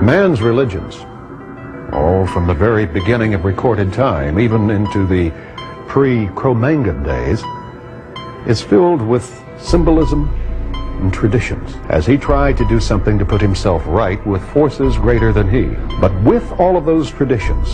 Man's religions, all from the very beginning of recorded time, even into the pre-Cro-Magnon days, is filled with symbolism and traditions, as he tried to do something to put himself right with forces greater than he. But with all of those traditions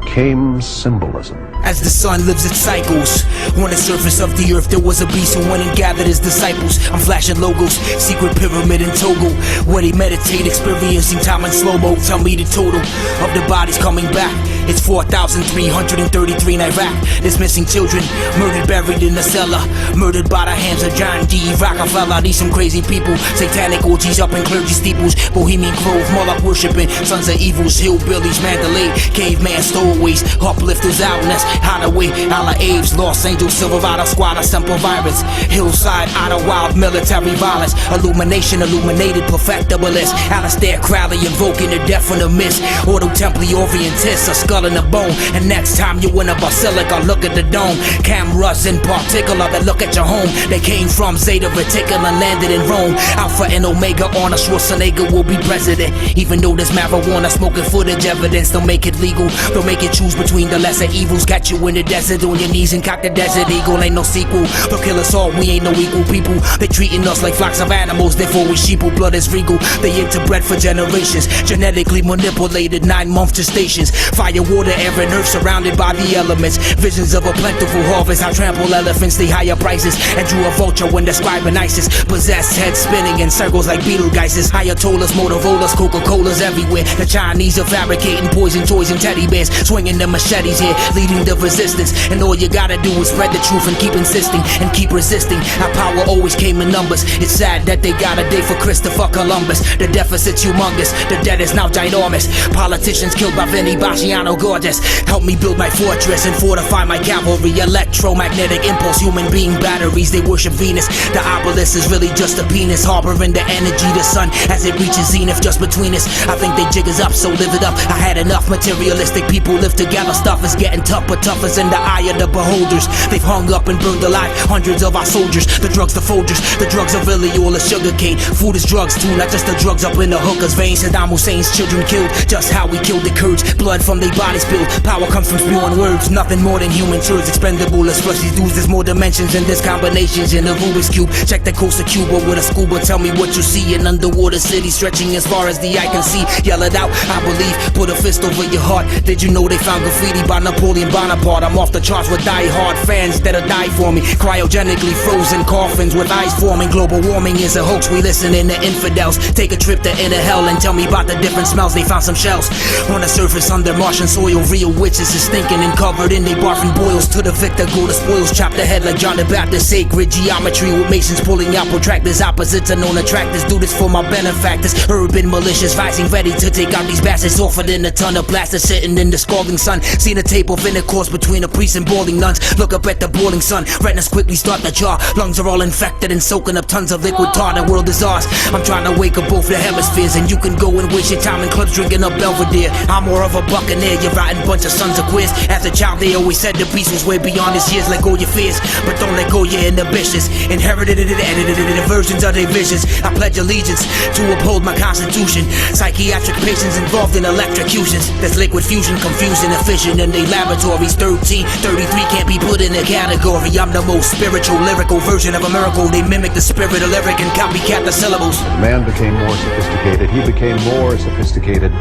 came symbolism. As the sun lives its cycles, on the surface of the earth there was a beast who went and gathered his disciples. I'm flashing logos, secret pyramid in Togo, where they meditate, experiencing time in slow-mo. Tell me the total of the bodies coming back. It's 4,333 in Iraq. There's missing children, murdered, buried in the cellar, murdered by the hands of John D. Rockefeller. These some crazy people, satanic orgies up in clergy steeples, Bohemian Grove, Moloch worshipping, sons of evils, hillbillies, Mandalay, caveman stowaways, uplifters, outness, hideaway, Ala Aves, Los Angeles, Silverado, Squad, Semper Virus, Hillside, Idlewild, military violence, illumination, illuminated, perfectibilist, Alistair Crowley invoking the death from the mist, Ordo Templi Orientis, a skull in a bone, and next time you in a basilica, look at the dome, cameras in particular that look at your home, they came from Zeta Reticula, landed in Rome, Alpha and Omega, Arnold Schwarzenegger will be president, even though there's marijuana smoking footage evidence, they'll make it legal, they'll make it choose between the lesser evils, got you in the desert on your knees and cock the desert eagle, ain't no sequel, they'll kill us all, we ain't no equal people, they treating us like flocks of animals, therefore we sheeple, blood is regal, they interbred for generations, genetically manipulated, 9-month gestations, fire, water, air and earth surrounded by the elements, visions of a plentiful harvest, I trample elephants, they higher prices, and drew a vulture when describing ISIS, possessed head spinning in circles like Betelgeuses, Ayatollahs, Motorola's, Coca-Cola's everywhere, the Chinese are fabricating poison toys and teddy bears, swinging the machetes here, leading the resistance, and all you gotta do is spread the truth and keep insisting, and keep resisting, our power always came in numbers, it's sad that they got a day for Christopher Columbus, the deficit's humongous, the debt is now ginormous, politicians killed by Vinny Basciano gorgeous, help me build my fortress and fortify my cavalry, electromagnetic impulse, human being batteries, they worship Venus, the obelisk is really just a penis, harboring the energy, the sun as it reaches zenith just between us, I think they jig us up, so live it up, I had enough, materialistic people live together, stuff is getting tough, but tough is in the eye of the beholders, they've hung up and burned alive hundreds of our soldiers, the drugs, the Folgers, the drugs are really all a sugar cane, food is drugs too, not just the drugs up in the hookers' veins, Saddam Hussein's children killed, just how we killed the Kurds, blood from their bodies spilled, power comes from spewing words, nothing more than human turds, expendable as flesh, these dudes, there's more dimensions and there's combinations in the Rubik's Cube, check the coast of Cuba with a scuba, tell me what you see, an underwater city stretching as far as the eye can see, yell it out, I believe, put a fist over your heart, did you know they found graffiti by Napoleon Bonaparte, I'm off the charts with die-hard fans that'll die for me, cryogenically frozen coffins with ice forming, global warming is a hoax, we listening to infidels, take a trip to inner hell and tell me about the different smells, they found some shells, on the surface under Martian soil, real witches is stinking and covered in they barfing boils, to the victor go the spoils, chop the head like John the Baptist, sacred geometry with masons pulling out protractors, opposites are known attractors, do this for my benefactors, urban malicious, rising ready to take out these bastards, offered in a ton of blasters, sitting in the scalding sun, seen a tape of intercourse between a priest and boiling nuns, look up at the boiling sun, retinas quickly start to jar, lungs are all infected and soaking up tons of liquid tar, the world is ours, I'm trying to wake up both the hemispheres, and you can go and waste your time in clubs drinking up Belvedere, I'm more of a buccaneer, you rotten bunch of sons of queers, as a child they always said the beast was way beyond his years, let go your fears, but don't let go your inhibitions, inherited and edited versions of their visions, I pledge allegiance to uphold my constitution, psychiatric patients involved in electrocutions, there's liquid fusion, confusing the fission in their laboratories, 1333 can't be put in a category, I'm the most spiritual, lyrical version of a miracle, they mimic the spirit of lyric and copycat the syllables. Man became more sophisticated, he became more sophisticated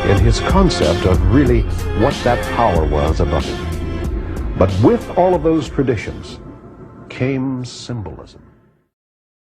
in his concept of really what that power was above him. But with all of those traditions came symbolism.